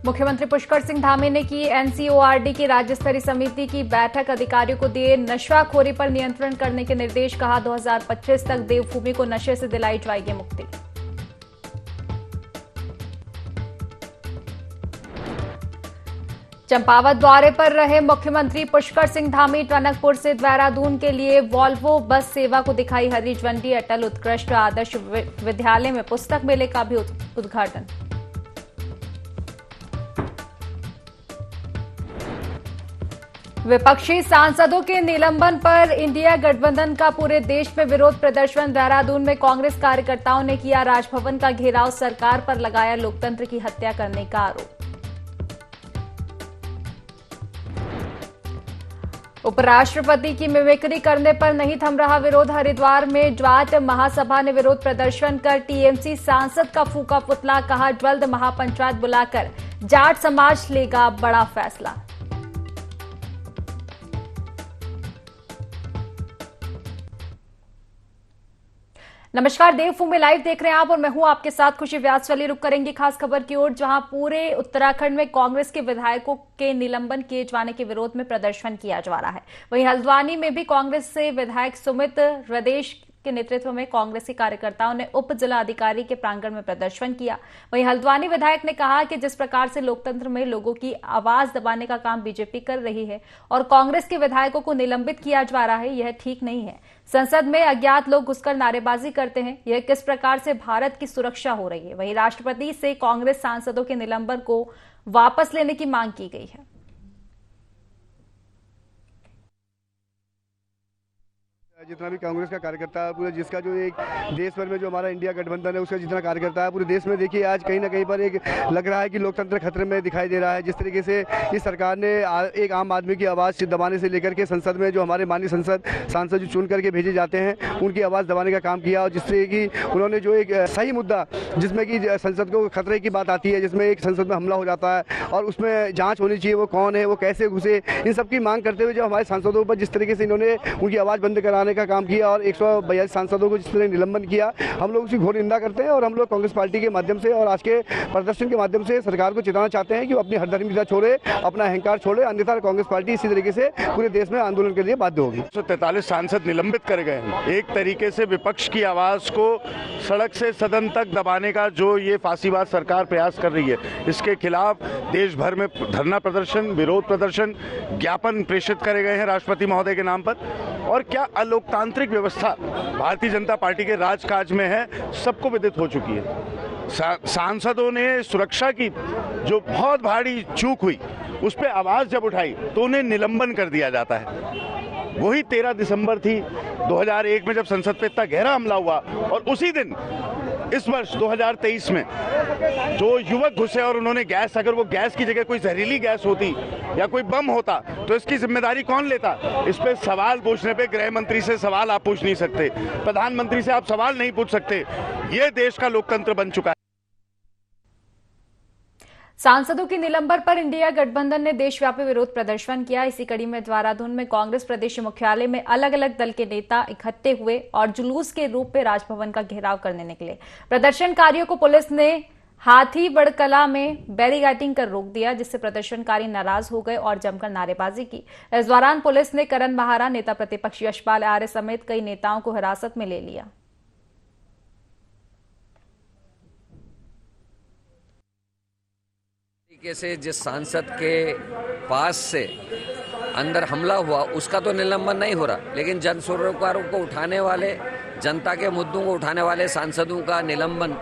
मुख्यमंत्री पुष्कर सिंह धामी ने की एनसीओआरडी की राज्य स्तरीय समिति की बैठक। अधिकारियों को दिए नशाखोरी पर नियंत्रण करने के निर्देश। कहा 2025 तक देवभूमि को नशे से दिलाई जाएगी मुक्ति। चंपावत दौरे पर रहे मुख्यमंत्री पुष्कर सिंह धामी टनकपुर से देहरादून के लिए वॉल्वो बस सेवा को दिखाई हरी झंडी। अटल उत्कृष्ट आदर्श विद्यालय में पुस्तक मेले का भी उद्घाटन। विपक्षी सांसदों के निलंबन पर इंडिया गठबंधन का पूरे देश में विरोध प्रदर्शन। देहरादून में कांग्रेस कार्यकर्ताओं ने किया राजभवन का घेराव। सरकार पर लगाया लोकतंत्र की हत्या करने का आरोप। उपराष्ट्रपति की मिमिक्री करने पर नहीं थम रहा विरोध। हरिद्वार में जाट महासभा ने विरोध प्रदर्शन कर टीएमसी सांसद का फूका पुतला। कहा जल्द महापंचायत बुलाकर जाट समाज लेगा बड़ा फैसला। नमस्कार, देवभूमि लाइव देख रहे हैं आप और मैं हूं आपके साथ खुशी व्यास। चलिए रुक करेंगे खास खबर की ओर, जहां पूरे उत्तराखंड में कांग्रेस के विधायकों के निलंबन किए जाने के विरोध में प्रदर्शन किया जा रहा है। वहीं हल्द्वानी में भी कांग्रेस से विधायक सुमित रदेश के नेतृत्व में कांग्रेसी कार्यकर्ताओं ने उप जिला अधिकारी के प्रांगण में प्रदर्शन किया। वहीं हल्द्वानी विधायक ने कहा कि जिस प्रकार से लोकतंत्र में लोगों की आवाज दबाने का काम बीजेपी कर रही है और कांग्रेस के विधायकों को निलंबित किया जा रहा है, यह ठीक नहीं है। संसद में अज्ञात लोग घुसकर नारेबाजी करते हैं, यह किस प्रकार से भारत की सुरक्षा हो रही है। वहीं राष्ट्रपति से कांग्रेस सांसदों के निलंबन को वापस लेने की मांग की गई है। जितना भी कांग्रेस का कार्यकर्ता है पूरे, जिसका जो एक देश भर में जो हमारा इंडिया गठबंधन है उसका जितना कार्यकर्ता है पूरे देश में, देखिए आज कहीं ना कहीं पर एक लग रहा है कि लोकतंत्र खतरे में दिखाई दे रहा है। जिस तरीके से इस सरकार ने एक आम आदमी की आवाज़ दबाने से लेकर के संसद में जो हमारे माननीय सांसद जो चुन करके भेजे जाते हैं उनकी आवाज़ दबाने का काम किया, और जिससे कि उन्होंने जो एक सही मुद्दा जिसमें कि संसद को खतरे की बात आती है, जिसमें एक संसद में हमला हो जाता है और उसमें जाँच होनी चाहिए, वो कौन है, वो कैसे घुसे, इन सब की मांग करते हुए जो हमारे सांसदों पर जिस तरीके से इन्होंने उनकी आवाज़ बंद कराने का काम किया और 142 सांसदों को जिस तरह निलंबन किया, हम लोग उसकी घोर निंदा करते हैं। और हम लोग कांग्रेस पार्टी के माध्यम से और आज के प्रदर्शन के माध्यम से सरकार को चेताना चाहते हैं कि वो अपनी हठधर्मिता छोड़े, अपना अहंकार छोड़े, अन्यथा कांग्रेस पार्टी इसी तरीके से पूरे देश में आंदोलन के लिए बाध्य होगी। 143 सांसद निलंबित कर गए हैं। एक तरीके से विपक्ष की आवाज को सड़क से सदन तक दबाने का जो ये फांसीबाज सरकार प्रयास कर रही है, इसके खिलाफ देश भर में धरना प्रदर्शन, विरोध प्रदर्शन, ज्ञापन प्रेषित करे गए हैं राष्ट्रपति महोदय के नाम पर। और क्या अलोकतांत्रिक व्यवस्था भारतीय जनता पार्टी के राजकाज में है, सबको विदित हो चुकी है। सांसदों ने सुरक्षा की जो बहुत भारी चूक हुई उस पर आवाज जब उठाई तो उन्हें निलंबन कर दिया जाता है। वही 13 दिसंबर थी 2001 में जब संसद पे इतना गहरा हमला हुआ, और उसी दिन इस वर्ष 2023 में जो युवक घुसे और उन्होंने गैस, अगर वो गैस की जगह कोई जहरीली गैस होती या कोई बम होता तो इसकी जिम्मेदारी कौन लेता? इस पे सवाल पूछने पे गृह मंत्री से सवाल आप पूछ नहीं सकते, प्रधानमंत्री से आप सवाल नहीं पूछ सकते। ये देश का लोकतंत्र बन चुका है। सांसदों के निलंबन पर इंडिया गठबंधन ने देशव्यापी विरोध प्रदर्शन किया। इसी कड़ी में देहरादून में कांग्रेस प्रदेश मुख्यालय में अलग अलग दल के नेता इकट्ठे हुए और जुलूस के रूप में राजभवन का घेराव करने निकले। प्रदर्शनकारियों को पुलिस ने हाथी बड़कला में बैरिकेडिंग कर रोक दिया, जिससे प्रदर्शनकारी नाराज हो गए और जमकर नारेबाजी की। इस दौरान पुलिस ने करण बहारा, नेता प्रतिपक्ष यशपाल आर्य समेत कई नेताओं को हिरासत में ले लिया। से जिस सांसद के पास से अंदर हमला हुआ उसका तो निलंबन नहीं हो रहा, लेकिन जन सरोकारों को उठाने वाले, जनता के मुद्दों को उठाने वाले सांसदों का निलंबन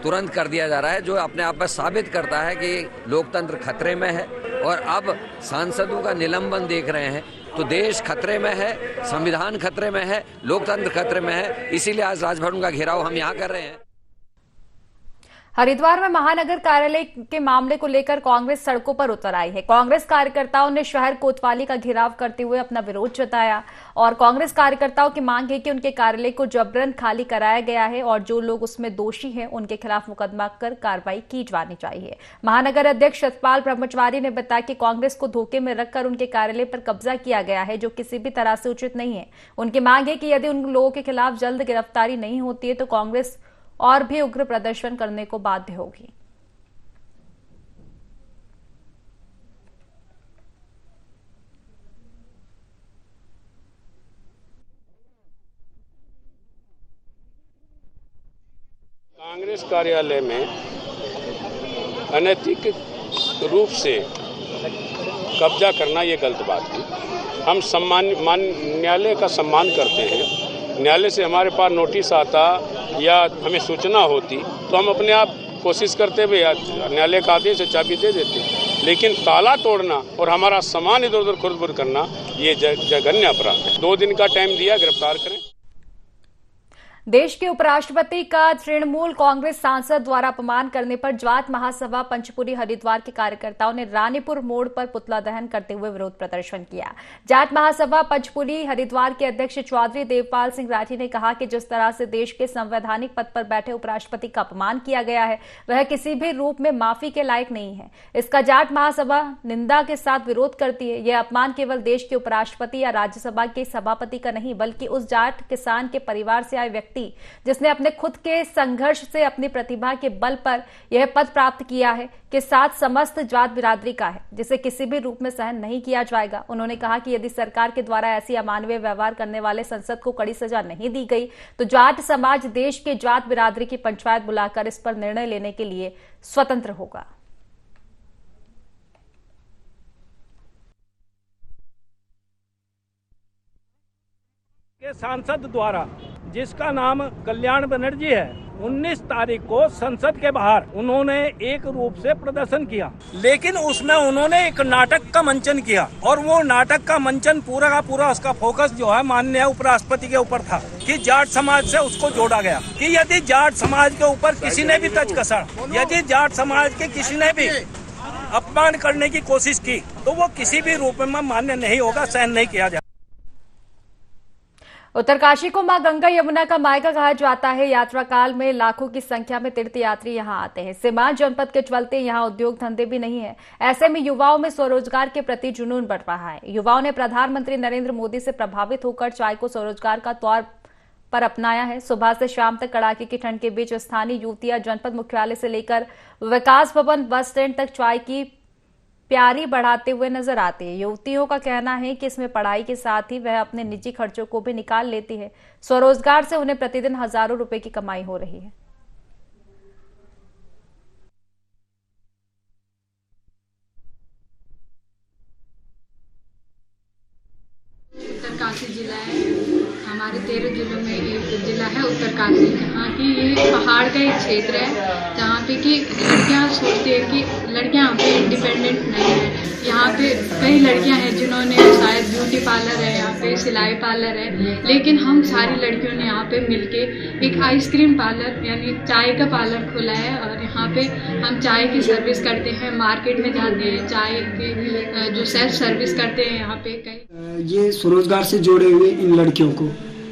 तुरंत कर दिया जा रहा है, जो अपने आप में साबित करता है कि लोकतंत्र खतरे में है। और अब सांसदों का निलंबन देख रहे हैं तो देश खतरे में है, संविधान खतरे में है, लोकतंत्र खतरे में है। इसीलिए आज राजभवन का घेराव हम यहाँ कर रहे हैं। हरिद्वार में महानगर कार्यालय के मामले को लेकर कांग्रेस सड़कों पर उतर आई है। कांग्रेस कार्यकर्ताओं ने शहर कोतवाली का घेराव करते हुए अपना विरोध जताया और कांग्रेस कार्यकर्ताओं की मांग है कि उनके कार्यालय को जबरन खाली कराया गया है और जो लोग उसमें दोषी हैं उनके खिलाफ मुकदमा कर कार्रवाई की जानी चाहिए। महानगर अध्यक्ष सतपाल ब्रह्मचारी ने बताया कि कांग्रेस को धोखे में रखकर उनके कार्यालय पर कब्जा किया गया है, जो किसी भी तरह से उचित नहीं है। उनकी मांग है कि यदि उन लोगों के खिलाफ जल्द गिरफ्तारी नहीं होती है तो कांग्रेस और भी उग्र प्रदर्शन करने को बाध्य होगी। कांग्रेस कार्यालय में अनैतिक रूप से कब्जा करना ये गलत बात है। हम न्यायालय का सम्मान करते हैं। न्यायालय से हमारे पास नोटिस आता या हमें सूचना होती तो हम अपने आप कोशिश करते हुए न्यायालय का आदेश है चाबी दे देते, लेकिन ताला तोड़ना और हमारा सामान इधर उधर खुरद-बुरद करना ये जघन्य अपराध है। 2 दिन का टाइम दिया, गिरफ्तार करें। देश के उपराष्ट्रपति का तृणमूल कांग्रेस सांसद द्वारा अपमान करने पर जाट महासभा पंचपुरी हरिद्वार के कार्यकर्ताओं ने रानीपुर मोड़ पर पुतला दहन करते हुए विरोध प्रदर्शन किया। जाट महासभा पंचपुरी हरिद्वार के अध्यक्ष चौधरी देवपाल सिंह राठी ने कहा कि जिस तरह से देश के संवैधानिक पद पर बैठे उपराष्ट्रपति का अपमान किया गया है वह किसी भी रूप में माफी के लायक नहीं है। इसका जाट महासभा निंदा के साथ विरोध करती है। यह अपमान केवल देश के उपराष्ट्रपति या राज्यसभा के सभापति का नहीं बल्कि उस जाट किसान के परिवार से आए व्यक्ति जिसने अपने खुद के संघर्ष से अपनी प्रतिभा के बल पर यह पद प्राप्त किया है के साथ समस्त जाट बिरादरी का है, जिसे किसी भी रूप में सहन नहीं किया जाएगा। उन्होंने कहा कि यदि सरकार के द्वारा ऐसी अमानवीय व्यवहार करने वाले संसद को कड़ी सजा नहीं दी गई तो जाट समाज देश के जाट बिरादरी की पंचायत बुलाकर इस पर निर्णय लेने के लिए स्वतंत्र होगा। के सांसद द्वारा, जिसका नाम कल्याण बनर्जी है, 19 तारीख को संसद के बाहर उन्होंने एक रूप से प्रदर्शन किया, लेकिन उसमें उन्होंने एक नाटक का मंचन किया और वो नाटक का मंचन पूरा का पूरा उसका फोकस जो है माननीय उपराष्ट्रपति के ऊपर था कि जाट समाज से उसको जोड़ा गया कि यदि जाट समाज के ऊपर किसी ने भी तज कसा, यदि जाट समाज के किसी ने भी अपमान करने की कोशिश की तो वो किसी भी रूप में मान्य नहीं होगा, सहन नहीं किया जाएगा। उत्तरकाशी को मां गंगा यमुना का मायका कहा जाता है। यात्रा काल में लाखों की संख्या में तीर्थयात्री यहां आते हैं। सीमांत जनपद के चलते यहां उद्योग धंधे भी नहीं है। ऐसे में युवाओं में स्वरोजगार के प्रति जुनून बढ़ रहा है। युवाओं ने प्रधानमंत्री नरेंद्र मोदी से प्रभावित होकर चाय को स्वरोजगार का तौर पर अपनाया है। सुबह से शाम तक कड़ाके की ठंड के बीच स्थानीय युवतियां जनपद मुख्यालय से लेकर विकास भवन बस स्टैंड तक चाय की प्यारी बढ़ाते हुए नजर आती है। युवतियों का कहना है कि इसमें पढ़ाई के साथ ही वह अपने निजी खर्चों को भी निकाल लेती है। स्वरोजगार से उन्हें प्रतिदिन हजारों रुपए की कमाई हो रही है। उत्तरकाशी जिला है, हमारे 13 जिलों में एक जिला है उत्तरकाशी। यहाँ की ये पहाड़ का एक क्षेत्र है जहाँ पे कि लड़कियाँ सोचती है कि लड़कियाँ यहाँ पे इंडिपेंडेंट नहीं है। यहाँ पे कई लड़कियाँ हैं जिन्होंने शायद ब्यूटी पार्लर है, यहाँ पे सिलाई पार्लर है, लेकिन हम सारी लड़कियों ने यहाँ पे मिलके एक आइसक्रीम पार्लर यानी चाय का पार्लर खोला है और यहाँ पे हम चाय की सर्विस करते हैं। मार्केट में जाते हैं, चाय की जो सेल्फ सर्विस करते हैं यहाँ पे कई। ये स्वरोजगार से जोड़े हुए इन लड़कियों को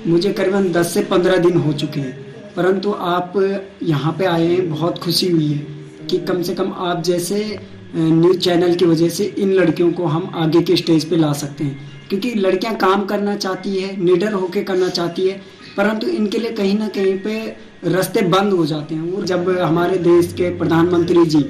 मुझे करीबन 10 से 15 दिन हो चुके हैं, परंतु आप यहाँ पे आए हैं, बहुत खुशी हुई है कि कम से कम आप जैसे न्यूज़ चैनल की वजह से इन लड़कियों को हम आगे के स्टेज पे ला सकते हैं, क्योंकि लड़कियां काम करना चाहती है, निडर होकर करना चाहती है, परंतु इनके लिए कहीं ना कहीं पे रास्ते बंद हो जाते हैं। और जब हमारे देश के प्रधानमंत्री जी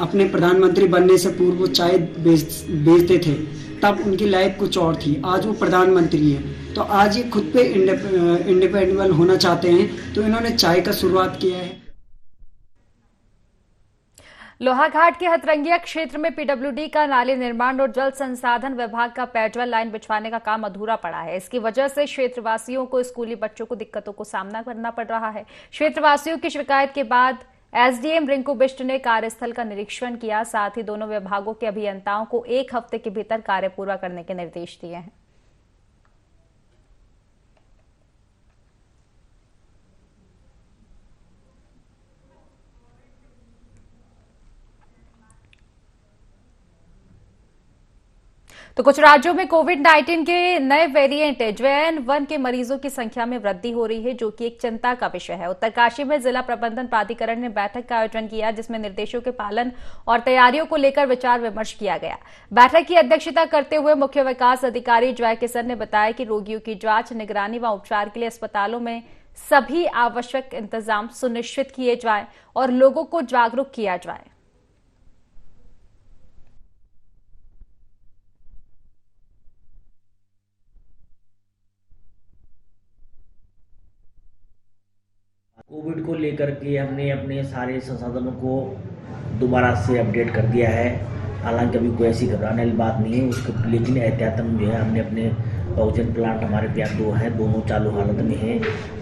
अपने प्रधानमंत्री बनने से पूर्व वो चाय बेचते थे, तब उनकी लाइफ कुछ और थी। आज वो प्रधानमंत्री है, तो आज ये खुद पे इंडिपेंडेंट होना चाहते हैं, तो इन्होंने चाय का शुरुआत किया है। लोहाघाट के हथरंगिया क्षेत्र में पीडब्ल्यूडी का नाले निर्माण और जल संसाधन विभाग का पेट्रोल लाइन बिछवाने का काम अधूरा पड़ा है। इसकी वजह से क्षेत्रवासियों को स्कूली बच्चों को दिक्कतों को सामना करना पड़ रहा है। क्षेत्रवासियों की शिकायत के बाद एसडीएम रिंकू बिष्ट ने कार्यस्थल का निरीक्षण किया। साथ ही दोनों विभागों के अभियंताओं को 1 हफ्ते के भीतर कार्य पूरा करने के निर्देश दिए हैं। तो कुछ राज्यों में कोविड-19 के नए वेरिएंट JN1 के मरीजों की संख्या में वृद्धि हो रही है, जो कि एक चिंता का विषय है। उत्तरकाशी में जिला प्रबंधन प्राधिकरण ने बैठक का आयोजन किया, जिसमें निर्देशों के पालन और तैयारियों को लेकर विचार विमर्श किया गया। बैठक की अध्यक्षता करते हुए मुख्य विकास अधिकारी जय किशन ने बताया कि रोगियों की जांच, निगरानी व उपचार के लिए अस्पतालों में सभी आवश्यक इंतजाम सुनिश्चित किए जाए और लोगों को जागरूक किया जाए। कोविड को लेकर के हमने अपने सारे संसाधनों को दोबारा से अपडेट कर दिया है। हालांकि अभी कोई ऐसी घबराने वाली बात नहीं है उसको, लेकिन एहतियातन जो है हमने अपने ऑक्सीजन प्लांट हमारे पास 2 हैं, दोनों चालू हालत में हैं।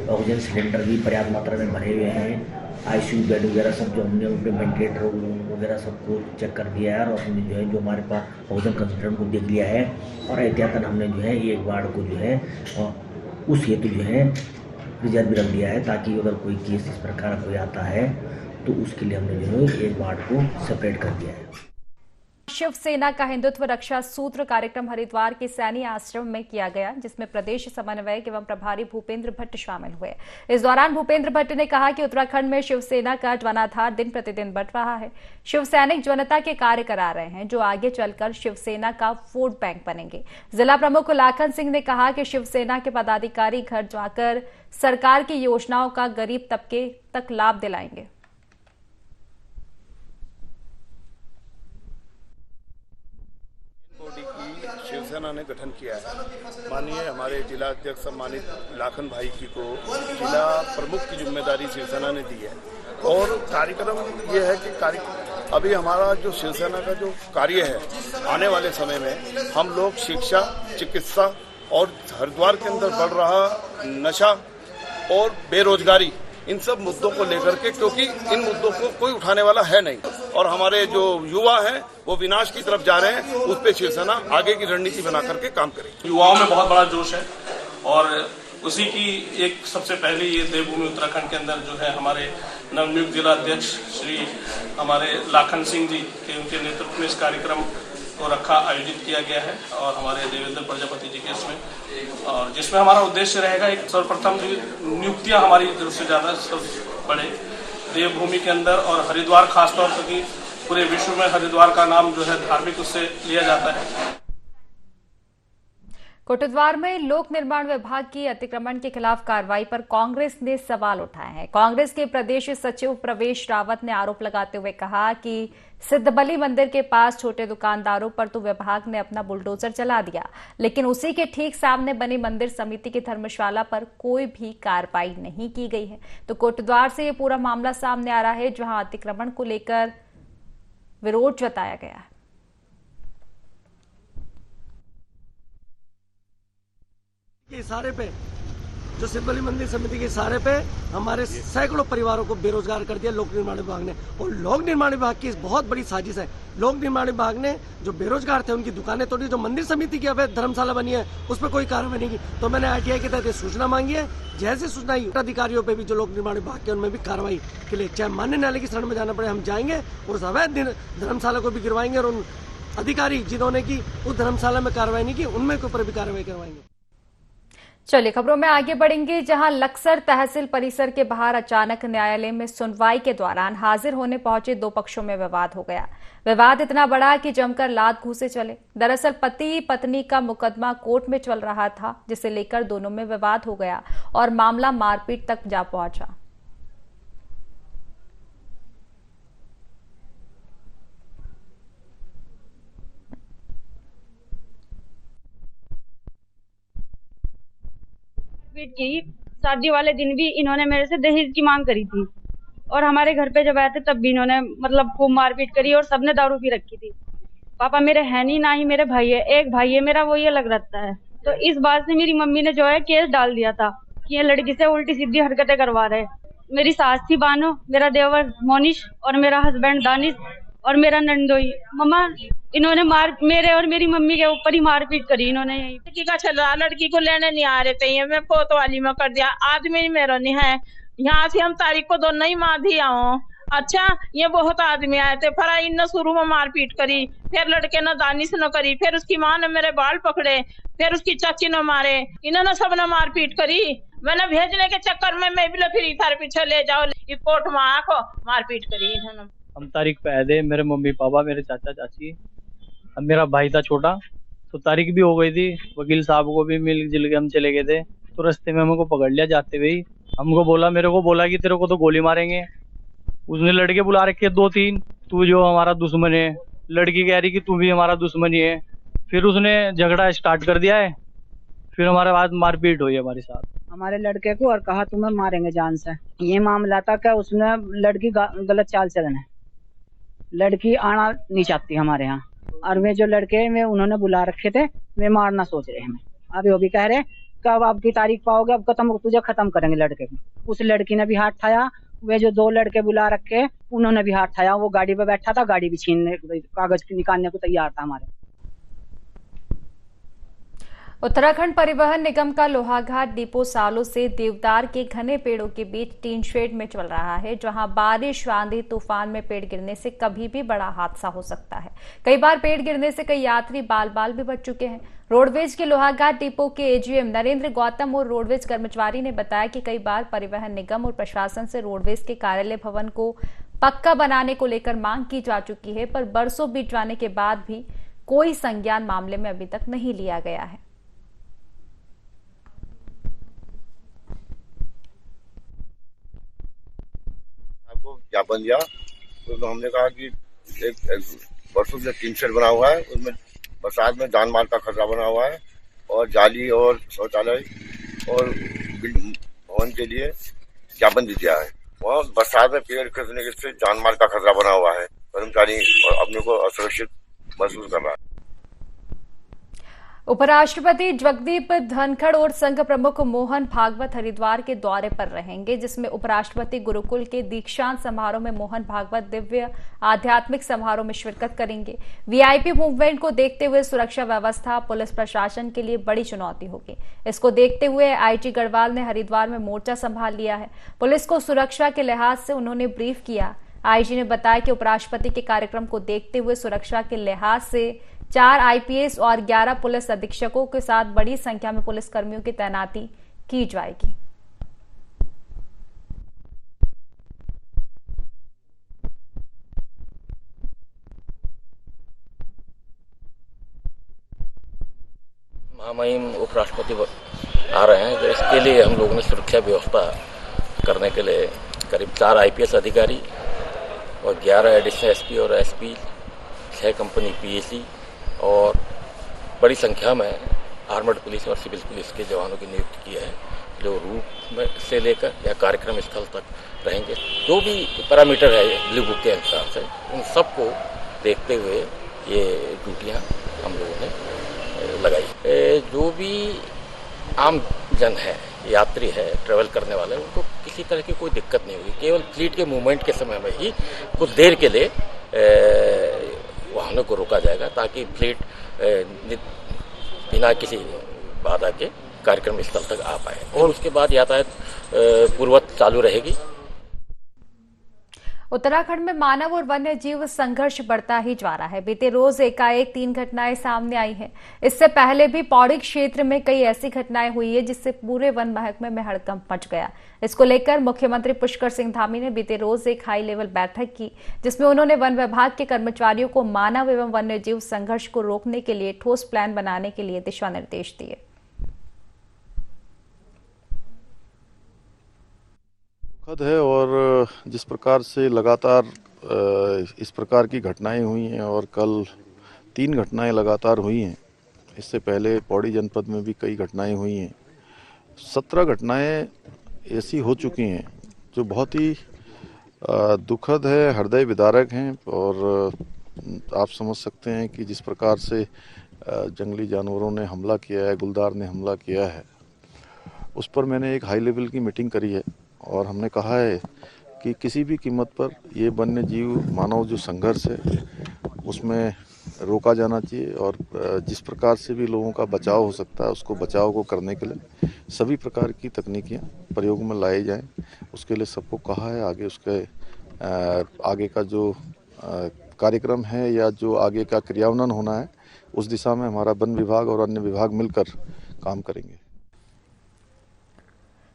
ऑक्सीजन सिलेंडर भी पर्याप्त मात्रा में भरे हुए हैं। आईसीयू बेड वगैरह सब जो हमने उनके वेंटिलेटर वगैरह सबको चेक कर दिया है और हमने जो है जो हमारे पास ऑक्सीजन कंसंट्रेटर को देख लिया है। और एहतियातन हमने जो है एक वार्ड को जो है उस हेतु जो है रिजर्व रख दिया है, ताकि अगर कोई केस इस प्रकार कोई आता है तो उसके लिए हमने जो है एक वार्ड को सेपरेट कर दिया है। शिवसेना का हिंदुत्व रक्षा सूत्र कार्यक्रम हरिद्वार के सैनी आश्रम में किया गया, जिसमें प्रदेश समन्वयक एवं प्रभारी भूपेंद्र भट्ट शामिल हुए। इस दौरान भूपेंद्र भट्ट ने कहा कि उत्तराखंड में शिवसेना का जनाधार दिन प्रतिदिन बढ़ रहा है। शिव सैनिक जनता के कार्य करा रहे हैं जो आगे चलकर शिवसेना का वोट बैंक बनेंगे। जिला प्रमुख लाखन सिंह ने कहा कि शिवसेना के पदाधिकारी घर जाकर सरकार की योजनाओं का गरीब तबके तक लाभ दिलाएंगे। शिवसेना ने गठन किया है। माननीय हमारे जिला अध्यक्ष सम्मानित लाखन भाई जी को जिला प्रमुख की जिम्मेदारी शिवसेना ने दी है और कार्यक्रम ये है कि अभी हमारा जो शिवसेना का जो कार्य है आने वाले समय में हम लोग शिक्षा, चिकित्सा और हरिद्वार के अंदर बढ़ रहा नशा और बेरोजगारी, इन सब मुद्दों को लेकर के, क्योंकि इन मुद्दों को कोई उठाने वाला है नहीं और हमारे जो युवा हैं वो विनाश की तरफ जा रहे हैं, उस पे शिवसेना आगे की रणनीति बना करके काम करेगी। युवाओं में बहुत बड़ा जोश है और उसी की एक सबसे पहले ये देवभूमि उत्तराखंड के अंदर जो है हमारे नवनियुक्त जिला अध्यक्ष श्री हमारे लाखन सिंह जी के उनके नेतृत्व में इस कार्यक्रम को आयोजित किया गया है और हमारे देवेंद्र प्रजापति जी के इसमें, और जिसमें हमारा उद्देश्य रहेगा एक सर्वप्रथम नियुक्तियां हमारी जरूर से ज्यादा बढ़े देवभूमि के अंदर और हरिद्वार खासतौर पर कि पूरे विश्व में हरिद्वार का नाम जो है धार्मिक उससे लिया जाता है। कोटद्वार में लोक निर्माण विभाग की अतिक्रमण के खिलाफ कार्रवाई पर कांग्रेस ने सवाल उठाए हैं। कांग्रेस के प्रदेश सचिव प्रवेश रावत ने आरोप लगाते हुए कहा कि सिद्धबली मंदिर के पास छोटे दुकानदारों पर तो विभाग ने अपना बुलडोजर चला दिया, लेकिन उसी के ठीक सामने बनी मंदिर समिति की धर्मशाला पर कोई भी कार्रवाई नहीं की गई है। तो कोटद्वार से ये पूरा मामला सामने आ रहा है, जहां अतिक्रमण को लेकर विरोध जताया गया है। के इशारे पे जो सिद्धबली मंदिर समिति के इशारे पे हमारे सैकड़ों परिवारों को बेरोजगार कर दिया लोक निर्माण विभाग ने, और लोक निर्माण विभाग की बहुत बड़ी साजिश है। लोक निर्माण विभाग ने जो बेरोजगार थे उनकी दुकानें तोड़ी, जो मंदिर समिति की अवैध धर्मशाला बनी है उस पर कोई कार्रवाई नहीं की। तो मैंने आरटीआई के तहत सूचना मांगी है, जैसे सूचना आई अधिकारियों पे भी जो लोक निर्माण विभाग के उनमें भी कार्रवाई के लिए चाहे मान्य न्यायालय की शरण में जाना पड़े हम जाएंगे और उस अवैध धर्मशाला को भी गिरवाएंगे और उन अधिकारी जिन्होंने की उस धर्मशाला में कार्रवाई नहीं की उनमें के ऊपर भी कार्रवाई करवाएंगे। चलिए खबरों में आगे बढ़ेंगे, जहां लक्सर तहसील परिसर के बाहर अचानक न्यायालय में सुनवाई के दौरान हाजिर होने पहुंचे 2 पक्षों में विवाद हो गया। विवाद इतना बड़ा कि जमकर लात घूंसे चले। दरअसल पति पत्नी का मुकदमा कोर्ट में चल रहा था, जिसे लेकर दोनों में विवाद हो गया और मामला मारपीट तक जा पहुंचा। की शादी वाले दिन भी इन्होंने मेरे से दहेज की मांग करी थी और हमारे घर पे जब आए थे तब भी इन्होंने मतलब खूब मारपीट करी और सबने दारू पी रखी थी। पापा मेरे है नहीं, ना ही मेरे भाई है, एक भाई है मेरा, वो ये अलग रहता है। तो इस बात से मेरी मम्मी ने जो है केस डाल दिया था कि ये लड़की से उल्टी सीधी हरकतें करवा रहे। मेरी सास थी बानो, मेरा देवर मोनिश और मेरा हस्बैंड दानिश और मेरा नंदोई। मम्मा इन्होंने मेरे और मेरी मम्मी के ऊपर ही मारपीट करी इन्होंने। लड़की का चल रहा, लड़की को लेने नहीं आ रहे थे, मैं कोतवाली में कर दिया। आदमी मेरा नहीं है, यहाँ से हम तारीख को दोनों ही माँ भी आओ। अच्छा ये बहुत आदमी आए थे, फिर इन शुरू में मारपीट करी, फिर लड़के ने दानिश न करी, फिर उसकी माँ ने मेरे बाल पकड़े, फिर उसकी चाची ने मारे, इन्होंने सबने मारपीट करी। मैंने भेजने के चक्कर में मैं भी फिर इधर पीछे ले जाओ, कोर्ट में आको मारपीट करी इन्होंने। हम तारीख पे आए थे, मेरे मम्मी पापा, मेरे चाचा चाची, अब मेरा भाई था छोटा, तो तारीख भी हो गई थी। वकील साहब को भी मिल जुल के हम चले गए थे। तो रास्ते में हमको पकड़ लिया जाते हुए, मेरे को बोला कि तेरे को तो गोली मारेंगे। उसने लड़के बुला रखे 2-3, तू जो हमारा दुश्मन है। लड़की कह रही कि तू भी हमारा दुश्मन ही है। फिर उसने झगड़ा स्टार्ट कर दिया है, फिर हमारे बाद मारपीट हुई हमारे साथ। हमारे लड़के को और कहा तुम्हें मारेंगे जान से। ये मामला था कि उसने लड़की गलत चाल चलन है, लड़की आना नहीं चाहती हमारे यहाँ, और वे जो लड़के वे उन्होंने बुला रखे थे, वे मारना सोच रहे हमें। अब वो भी कह रहे कब आपकी तारीख पाओगे, अब तुझे खत्म करेंगे लड़के को। उस लड़की ने भी हाथ उठाया, वे जो 2 लड़के बुला रखे उन्होंने भी हाथ उठाया। वो गाड़ी पे बैठा था, गाड़ी भी छीनने, कागज निकालने को तैयार था हमारे। उत्तराखंड परिवहन निगम का लोहाघाट डिपो सालों से देवदार के घने पेड़ों के बीच टीन शेड में चल रहा है, जहां बारिश, आंधी, तूफान में पेड़ गिरने से कभी भी बड़ा हादसा हो सकता है। कई बार पेड़ गिरने से कई यात्री बाल बाल भी बच चुके हैं। रोडवेज के लोहाघाट डिपो के एजीएम नरेंद्र गौतम और रोडवेज कर्मचारी ने बताया कि कई बार परिवहन निगम और प्रशासन से रोडवेज के कार्यालय भवन को पक्का बनाने को लेकर मांग की जा चुकी है, पर बरसों बीत जाने के बाद भी कोई संज्ञान मामले में अभी तक नहीं लिया गया है। ज्ञापन दिया तो हमने कहा कि एक वर्षों से टीन शेड बना हुआ है, उसमें बरसात में जान माल का खतरा बना हुआ है, और जाली और शौचालय और भवन के लिए ज्ञापन दिया है। वहाँ बरसात में पेड़ खसने से जान माल का खतरा बना हुआ है, कर्मचारी और अपने को असुरक्षित महसूस कर रहा है। उपराष्ट्रपति जगदीप धनखड़ और संघ प्रमुख मोहन भागवत हरिद्वार के दौरे पर रहेंगे, जिसमें उपराष्ट्रपति गुरुकुल के दीक्षांत समारोह में मोहन भागवत दिव्य आध्यात्मिक समारोह में शिरकत करेंगे। वीआईपी मूवमेंट को देखते हुए सुरक्षा व्यवस्था पुलिस प्रशासन के लिए बड़ी चुनौती होगी। इसको देखते हुए आईजी गढ़वाल ने हरिद्वार में मोर्चा संभाल लिया है। पुलिस को सुरक्षा के लिहाज से उन्होंने ब्रीफ किया। आईजी ने बताया कि उपराष्ट्रपति के कार्यक्रम को देखते हुए सुरक्षा के लिहाज से 4 आईपीएस और 11 पुलिस अधीक्षकों के साथ बड़ी संख्या में पुलिस कर्मियों की तैनाती की जाएगी। महामहिम उपराष्ट्रपति आ रहे हैं, तो इसके लिए हम लोगों ने सुरक्षा व्यवस्था करने के लिए करीब 4 आईपीएस अधिकारी और 11 एडिशनल एसपी और एसपी, 6 कंपनी पीएसी और बड़ी संख्या में आर्मड पुलिस और सिविल पुलिस के जवानों की नियुक्ति की है, जो रूट में से लेकर या कार्यक्रम स्थल तक रहेंगे। जो भी पैरामीटर है ब्लू बुक के अनुसार से, उन सबको देखते हुए ये ड्यूटियाँ हम लोगों ने लगाई। जो भी आम जन है, यात्री है, ट्रेवल करने वाले, उनको किसी तरह की कोई दिक्कत नहीं होगी। केवल फ्लीट के मूवमेंट के समय में ही कुछ देर के लिए वाहनों को रोका जाएगा, ताकि फ्लीट बिना किसी बाधा के कार्यक्रम स्थल तक आ पाए, और उसके बाद यातायात पूर्ववत चालू रहेगी। उत्तराखंड में मानव और वन्य जीव संघर्ष बढ़ता ही जा रहा है। बीते रोज एकाएक 3 घटनाएं सामने आई हैं। इससे पहले भी पौड़ी क्षेत्र में कई ऐसी घटनाएं हुई है, जिससे पूरे वन महकमे में हड़कंप मच गया। इसको लेकर मुख्यमंत्री पुष्कर सिंह धामी ने बीते रोज एक हाई लेवल बैठक की, जिसमें उन्होंने वन विभाग के कर्मचारियों को मानव एवं वन्य जीव संघर्ष को रोकने के लिए ठोस प्लान बनाने के लिए दिशा निर्देश दिए। दुखद है, और जिस प्रकार से लगातार इस प्रकार की घटनाएं हुई हैं, और कल 3 घटनाएं लगातार हुई हैं। इससे पहले पौड़ी जनपद में भी कई घटनाएं हुई हैं। 17 घटनाएं ऐसी हो चुकी हैं जो बहुत ही दुखद है, हृदय विदारक हैं, और आप समझ सकते हैं कि जिस प्रकार से जंगली जानवरों ने हमला किया है, गुलदार ने हमला किया है, उस पर मैंने एक हाई लेवल की मीटिंग करी है, और हमने कहा है कि किसी भी कीमत पर ये वन्य जीव मानव जो संघर्ष है उसमें रोका जाना चाहिए, और जिस प्रकार से भी लोगों का बचाव हो सकता है, उसको बचाव को करने के लिए सभी प्रकार की तकनीकियाँ प्रयोग में लाई जाएं। उसके लिए सबको कहा है। आगे उसके आगे का जो कार्यक्रम है या जो आगे का क्रियान्वयन होना है, उस दिशा में हमारा वन विभाग और अन्य विभाग मिलकर काम करेंगे।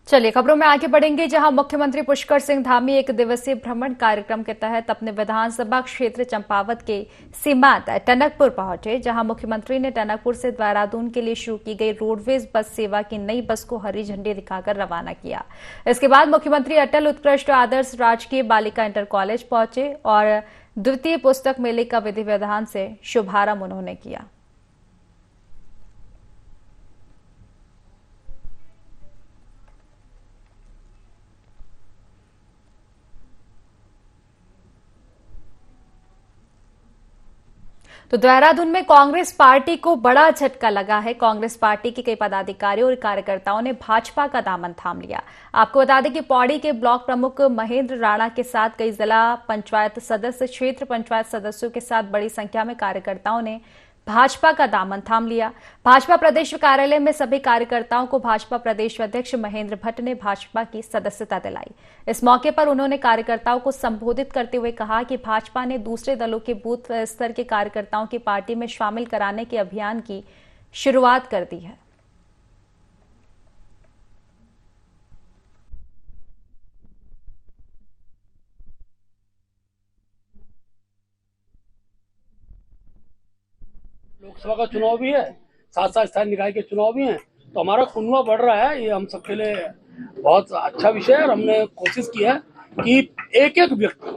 चलिए खबरों में आगे बढ़ेंगे, जहां मुख्यमंत्री पुष्कर सिंह धामी 1 दिवसीय भ्रमण कार्यक्रम के तहत अपने विधानसभा क्षेत्र चंपावत के सीमांत टनकपुर पहुंचे, जहां मुख्यमंत्री ने टनकपुर से देहरादून के लिए शुरू की गई रोडवेज बस सेवा की नई बस को हरी झंडी दिखाकर रवाना किया। इसके बाद मुख्यमंत्री अटल उत्कृष्ट आदर्श राजकीय बालिका इंटर कॉलेज पहुंचे और द्वितीय पुस्तक मेले का विधि विधान से शुभारंभ उन्होंने किया। तो देहरादून में कांग्रेस पार्टी को बड़ा झटका लगा है। कांग्रेस पार्टी के कई पदाधिकारियों और कार्यकर्ताओं ने भाजपा का दामन थाम लिया। आपको बता दें कि पौड़ी के ब्लॉक प्रमुख महेंद्र राणा के साथ कई जिला पंचायत सदस्य, क्षेत्र पंचायत सदस्यों के साथ बड़ी संख्या में कार्यकर्ताओं ने भाजपा का दामन थाम लिया। भाजपा प्रदेश कार्यालय में सभी कार्यकर्ताओं को भाजपा प्रदेश अध्यक्ष महेंद्र भट्ट ने भाजपा की सदस्यता दिलाई। इस मौके पर उन्होंने कार्यकर्ताओं को संबोधित करते हुए कहा कि भाजपा ने दूसरे दलों के बूथ स्तर के कार्यकर्ताओं की पार्टी में शामिल कराने के अभियान की शुरुआत कर दी है। लोकसभा का चुनाव भी है, साथ साथ स्थानीय निकाय के चुनाव भी हैं, तो हमारा खुनवा बढ़ रहा है। ये हम सबके लिए बहुत अच्छा विषय है और हमने कोशिश की है कि एक एक व्यक्ति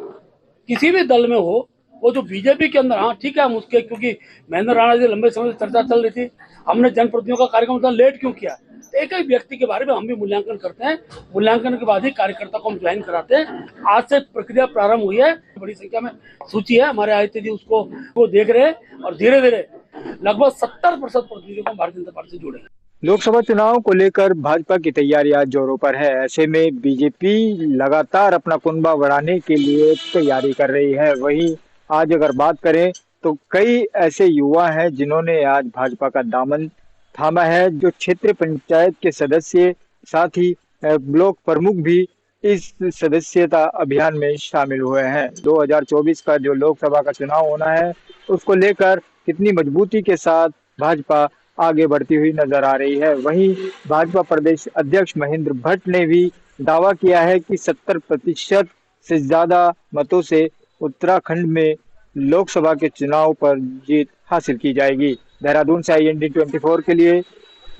किसी भी दल में हो, वो जो बीजेपी के अंदर, हाँ ठीक है, हम उसके, क्योंकि महेंद्र राणा जी लंबे समय से चर्चा चल रही थी, हमने जनप्रतिनिधियों का कार्यक्रम उतना लेट क्यों किया, एक एक व्यक्ति के बारे में हम भी मूल्यांकन करते हैं। मूल्यांकन के बाद ही कार्यकर्ता को हम ज्वाइन कराते हैं। आज से प्रक्रिया प्रारंभ हुई है। बड़ी संख्या में सूची है, हमारे आदित्य जी उसको देख रहे हैं और धीरे धीरे लगभग 70% प्रतिनिधियों को भारतीय जनता पार्टी से जोड़ेंगे। लोकसभा चुनाव को लेकर भाजपा की तैयारियां जोरों पर है। ऐसे में बीजेपी लगातार अपना कुनबा बढ़ाने के लिए तैयारी कर रही है। वहीं आज अगर बात करें तो कई ऐसे युवा हैं जिन्होंने आज भाजपा का दामन थामा है। जो क्षेत्र पंचायत के सदस्य, साथ ही ब्लॉक प्रमुख भी इस सदस्यता अभियान में शामिल हुए हैं। 2024 का जो लोकसभा का चुनाव होना है, उसको लेकर कितनी मजबूती के साथ भाजपा आगे बढ़ती हुई नजर आ रही है। वहीं भाजपा प्रदेश अध्यक्ष महेंद्र भट्ट ने भी दावा किया है कि 70% से ज्यादा मतों से उत्तराखंड में लोकसभा के चुनाव पर जीत हासिल की जाएगी। देहरादून से IND 24 के लिए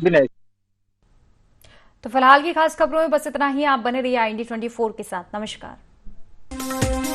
विनय। तो फिलहाल की खास खबरों में बस इतना ही। आप बने रहिए IND 24 के साथ। नमस्कार।